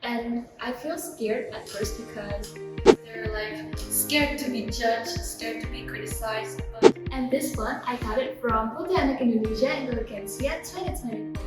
And I feel scared at first because they're like scared to be judged, scared to be criticized. And this one, I got it from Putri Anak Indonesia Intelegensia 2020.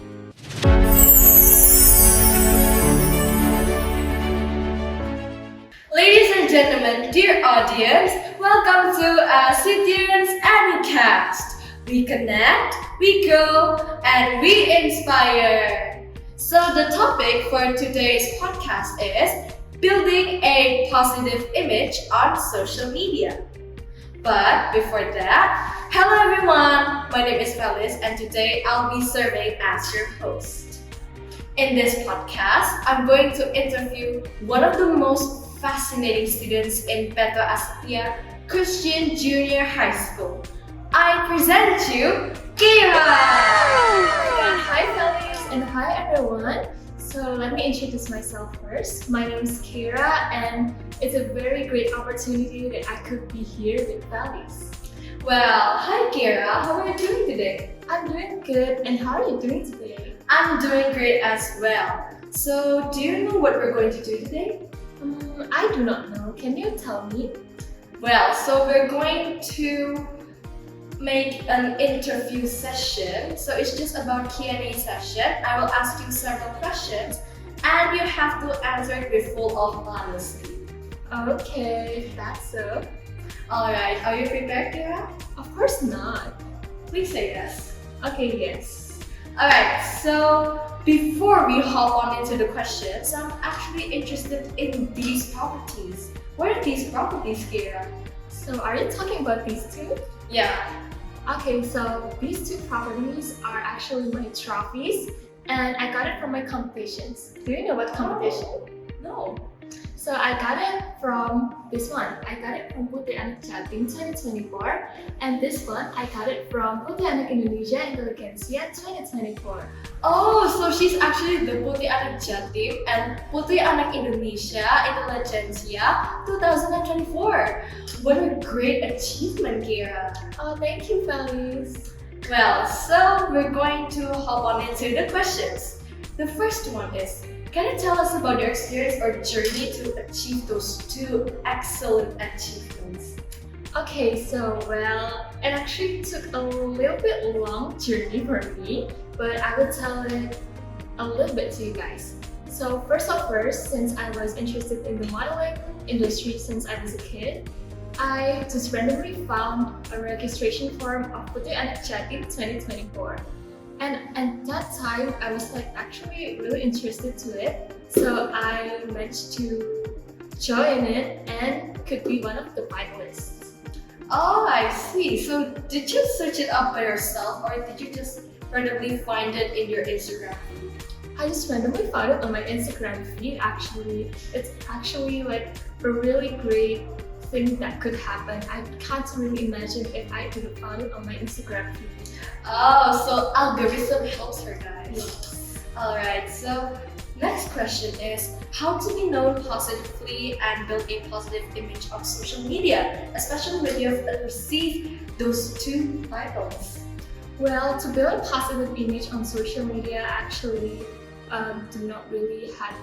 Ladies and gentlemen, dear audience, welcome to ACITYANS Educast. We connect, we grow, and we inspire. So the topic for today's podcast is building a positive image on social media. But before that, hello everyone, my name is Felice and today I'll be serving as your host. In this podcast, I'm going to interview one of the most fascinating students in Petra Acitya Christian Junior High School. I present you, Keira! Hi Felice and hi everyone. So let me introduce myself first. My name is Keira and it's a very great opportunity that I could be here with Felice. Well, hi Keira, how are you doing today? I'm doing good, and how are you doing today? I'm doing great as well. So, do you know what we're going to do today? I do not know. Can you tell me? Well, so we're going to make an interview session. So it's just about Q&A session. I will ask you several questions and you have to answer it with full of honesty. Okay, if that's so. Alright, are you prepared, Keira? Of course not. Please say yes. Okay, yes. Alright, so before we hop on into the questions, I'm actually interested in these properties. What are these properties, Keira? So are you talking about these two? Yeah. Okay, so these two properties are actually my trophies and I got it from my competitions. Do you know what competition? No. So I got it from this one. I got it from Putri Anak Jawa Timur 2024, and this one I got it from Putri Anak Indonesia Intelegensia 2024. Oh, so she's actually the Putri Anak Jawa Timur and Putri Anak Indonesia Intelegensia 2024. What a great achievement, Keira. Oh, thank you, Felice. Well, so we're going to hop on into the questions. The first one is, can you tell us about your experience or journey to achieve those two excellent achievements? Okay, so well, it actually took a little bit long journey for me, but I will tell it a little bit to you guys. So first, since I was interested in the modeling industry since I was a kid, I just randomly found a registration form of Putri Anak Jawa Timur 2024. And at that time, I was actually really interested to it. So I managed to join it and could be one of the finalists. Oh, I see. So did you search it up by yourself or did you just randomly find it in your Instagram feed? I just randomly found it on my Instagram feed actually. It's actually a really great thing that could happen. I can't really imagine if I could have found it on my Instagram feed. Oh, so algorithm helps her, guys. Yes. Alright, so next question is how to be known positively and build a positive image on social media, especially when you have received those two titles. Well, to build a positive image on social media actually do not really have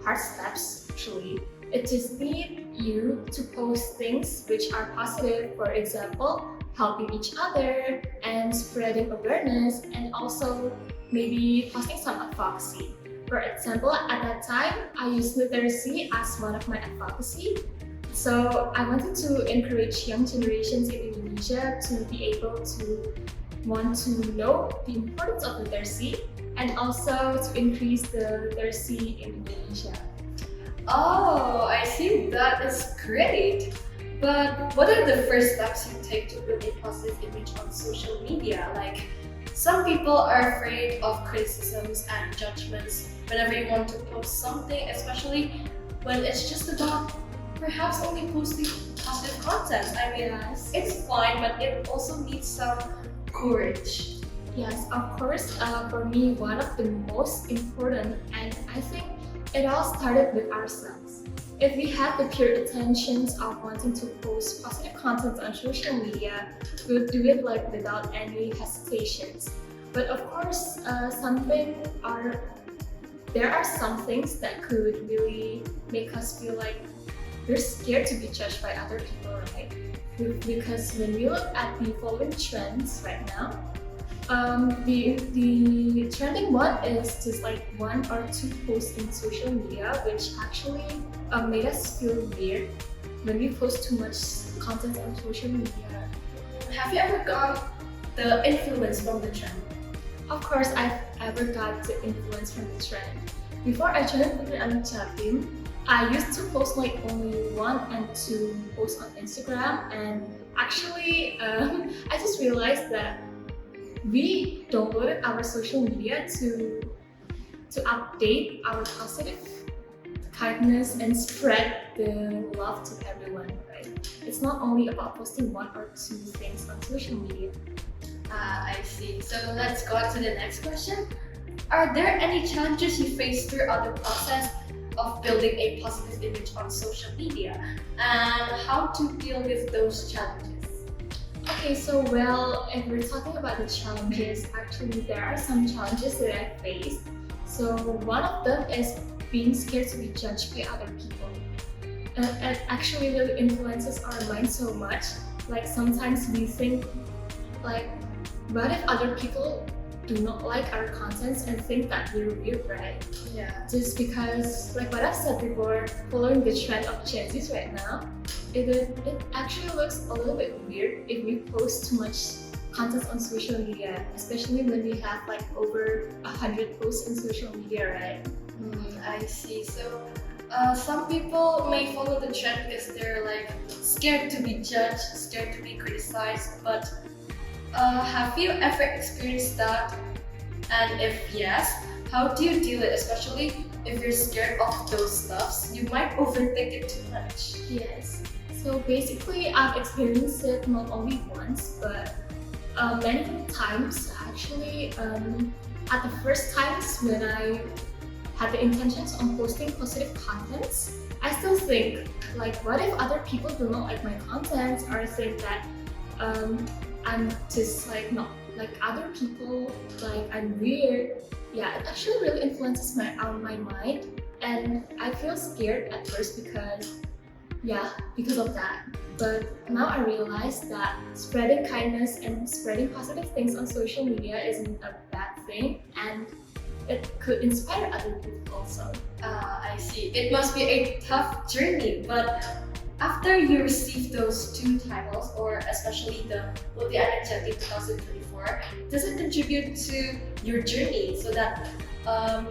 hard steps actually. It just needs you to post things which are positive, for example, helping each other and spreading awareness, and also maybe posting some advocacy. For example, at that time, I used literacy as one of my advocacy. So I wanted to encourage young generations in Indonesia to be able to want to know the importance of literacy and also to increase the literacy in Indonesia. Oh, I see. That is great. But what are the first steps you take to build a positive image on social media? Like, some people are afraid of criticisms and judgments whenever you want to post something, especially when it's just about perhaps only posting positive content. I mean, Yes. it's fine, but it also needs some courage. Yes, of course, for me, one of the most important, and I think it all started with ourselves. If we had the pure intentions of wanting to post positive content on social media, we would do it without any hesitations. But of course, something are there are some things that could really make us feel like we're scared to be judged by other people, right? Because when we look at the following trends right now, the trending one is just like 1 or 2 posts in social media, which actually made us feel weird when we post too much content on social media. Have you ever got the influence from the trend? Of course, I've ever got the influence from the trend. Before I joined Putri Anak Jawa Timur, I used to post like only 1 and 2 posts on Instagram, and actually, I just realized that we downloaded our social media to update our positive kindness and spread the love to everyone, right? It's not only about posting 1 or 2 things on social media. I see. So let's go on to the next question. Are there any challenges you face throughout the process of building a positive image on social media, and how to deal with those challenges? Okay, so well, if we're talking about the challenges, actually there are some challenges that I faced. So one of them is being scared to be judged by other people. It actually really influences our mind so much. Like sometimes we think like, what if other people do not like our contents and think that we're weird, right? Yeah. Just because, like what I've said before, following the trend of Gen Zs right now, it actually looks a little bit weird if we post too much content on social media, especially when we have like over 100 posts in social media, right? I see. So some people may follow the trend because they're like scared to be judged, scared to be criticized, but have you ever experienced that? And if yes, how do you deal it, especially if you're scared of those stuffs? You might overthink it too much. Yes. So basically, I've experienced it not only once, but many times actually. At the first times when I had the intentions on posting positive contents, I still think like, what if other people do not like my content or think that I'm just like not like other people, like I'm weird. Yeah, it actually really influences my mind, and I feel scared at first because of that. But now I realize that spreading kindness and spreading positive things on social media isn't a bad thing, and it could inspire other people also. I see. It must be a tough journey, but after you receive those 2 titles, or especially the Putri Anak Jawa Timur 2024, does it contribute to your journey so that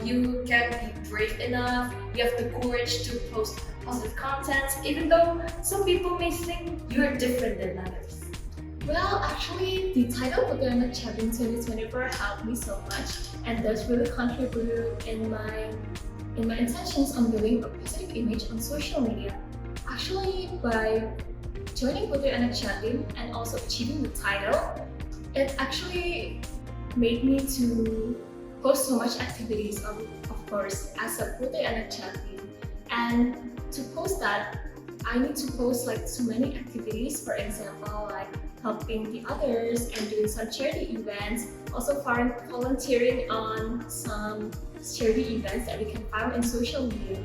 you can be brave enough, you have the courage to post positive content, even though some people may think you're different than others? Well, actually, the title Putri Anak Jawa Timur 2024 helped me so much, and does really contribute in my intentions on building a positive image on social media. Actually, by joining Putri Anak Jawa Timur and also achieving the title, it actually made me to post so much activities, of course, as a Putri Anak Jawa Timur. And to post that, I need to post like so many activities, for example, like helping the others and doing some charity events, also volunteering on some charity events that we can find in social media.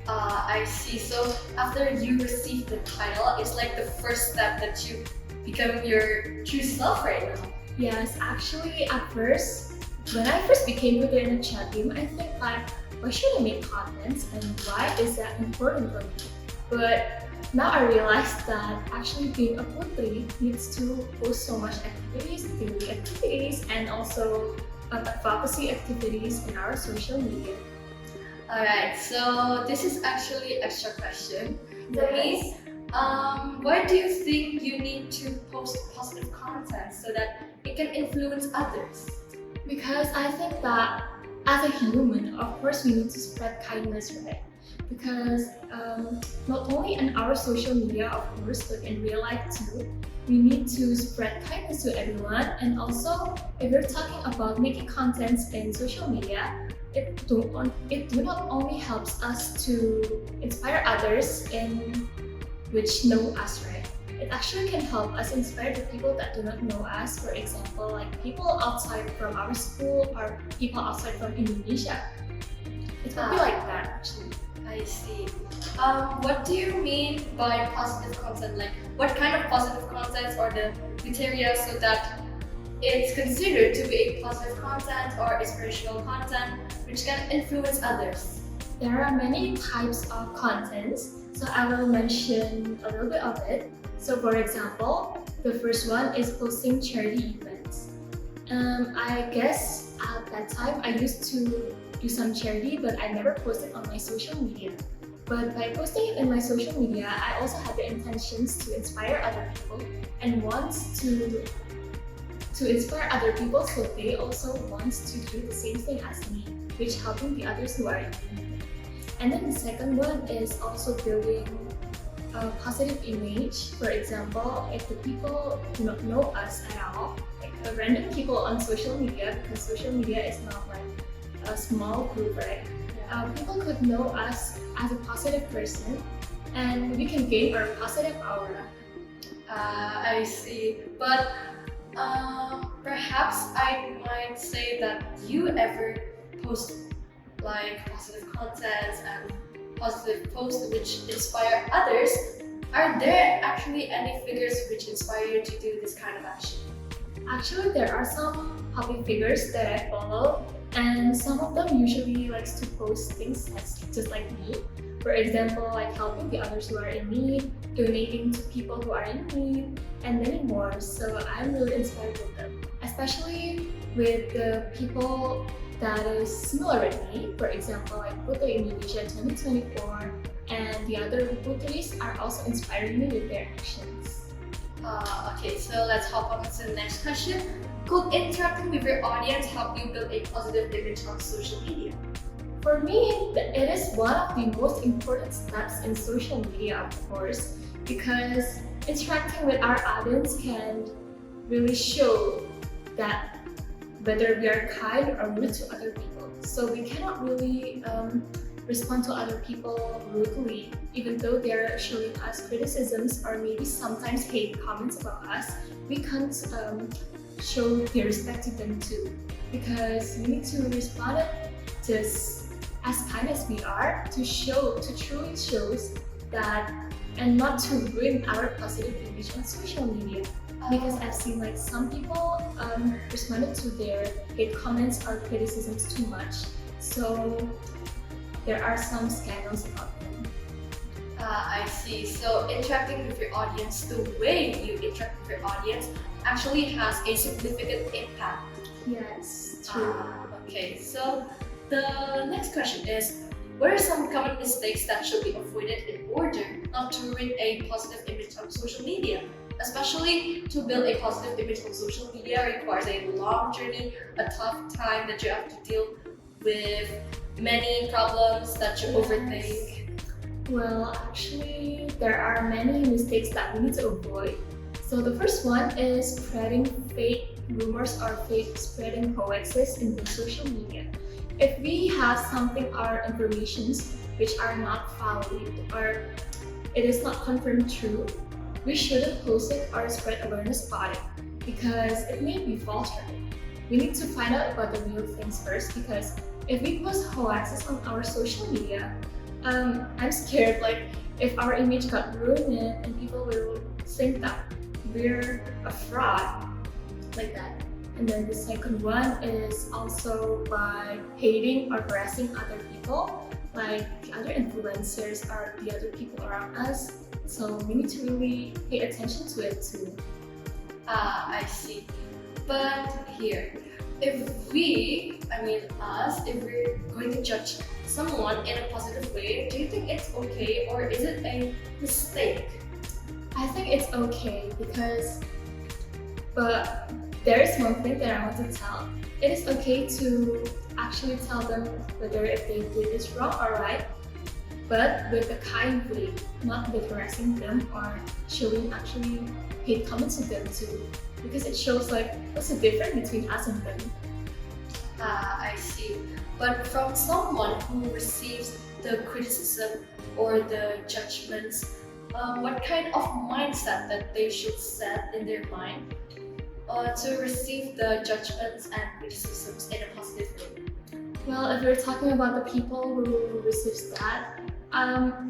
I see. So after you receive the title, it's like the first step that you become your true self right now. Yes, actually at first, when I first became Putri Anak Jawa Timur, I think like, why should I make contents and why is that important for me? But now I realize that actually being a Putri needs to post so much activities, daily activities, and also advocacy activities in our social media. Alright, so this is actually extra question for me. Why do you think you need to post positive content so that it can influence others? Because I think that as a human, of course, we need to spread kindness, right? Because not only in our social media, of course, but in real life too, we need to spread kindness to everyone. And also, if we're talking about making contents in social media, it do not only helps us to inspire others in which know us, right? It actually can help us inspire the people that do not know us. For example, like people outside from our school or people outside from Indonesia. It would be like that actually. I see. What do you mean by positive content? Like, what kind of positive contents are the criteria so that it's considered to be a positive content or inspirational content which can influence others? There are many types of contents, so I will mention a little bit of it. So for example, the first one is posting charity events. I guess at that time I used to do some charity, but I never posted on my social media. But by posting it in my social media, I also had the intentions to inspire other people and wants to inspire other people so they also want to do the same thing as me, which helping the others who are in need. And then the second one is also building a positive image. For example, if the people do not know us at all, like random people on social media, because social media is not like a small group, right? People could know us as a positive person and we can gain our positive aura. I see. But perhaps I might say that you ever post like positive contents and positive posts which inspire others. Are there actually any figures which inspire you to do this kind of action? Actually, there are some public figures that I follow, and some of them usually likes to post things that's just like me. For example, like helping the others who are in need, donating to people who are in need, and many more. So I'm really inspired with them, especially with the people that is similar with me. For example, like Putri Indonesia 2024, and the other Putris are also inspiring me with their actions. Okay, so let's hop on to the next question. Could interacting with your audience help you build a positive image on social media? For me, it is one of the most important steps in social media, of course, because interacting with our audience can really show that whether we are kind or rude to other people. So we cannot really respond to other people rudely, even though they're showing us criticisms or maybe sometimes hate comments about us. We can't show the respect to them too, because we need to respond just as kind as we are to truly shows that, and not to ruin our positive image on social media. Because I've seen like some people responded to their hate comments or criticisms too much, so there are some scandals about them. I see. So interacting with your audience, the way you interact with your audience actually has a significant impact. Yes, true. Okay, so the next question is, what are some common mistakes that should be avoided in order not to ruin a positive image on social media? Especially to build a positive image on social media requires a long journey, a tough time that you have to deal with many problems that you overthink. Well, actually, there are many mistakes that we need to avoid. So the first one is spreading fake rumors or spreading hoaxes in the social media. If we have something or informations which are not valid or it is not confirmed true, we shouldn't post it or spread awareness about it because it may be false. We need to find out about the real things first, because if we post hoaxes on our social media, I'm scared like if our image got ruined and people will think that we're a fraud like that. And then the second one is also by hating or harassing other people, like the other influencers or the other people around us. So we need to really pay attention to it too. I see. But here, if we're going to judge someone in a positive way, do you think it's okay or is it a mistake? I think it's okay but there is one thing that I want to tell. It is okay to actually tell them whether if they did this wrong or right, but with a kind way, not with harassing them or showing actually hate comments to them too. Because it shows like what's the difference between us and them. I see. But from someone who receives the criticism or the judgments, what kind of mindset that they should set in their mind to receive the judgments and criticisms in a positive way? Well, if we're talking about the people who receives that,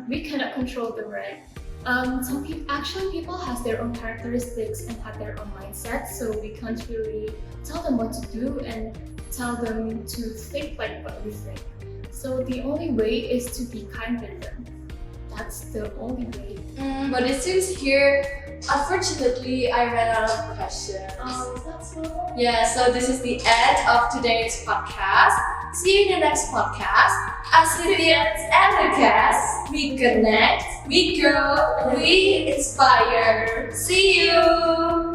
we cannot control them, right? Some people actually people has their own characteristics and have their own mindset, so we can't really tell them what to do and tell them to think like what we think. So the only way is to be kind with them. That's the only way. But it seems here, unfortunately, I ran out of questions. That's so. Yeah, so this is the end of today's podcast. See you in the next podcast. ACITYANS Educast. We connect, we grow, we inspire. See you!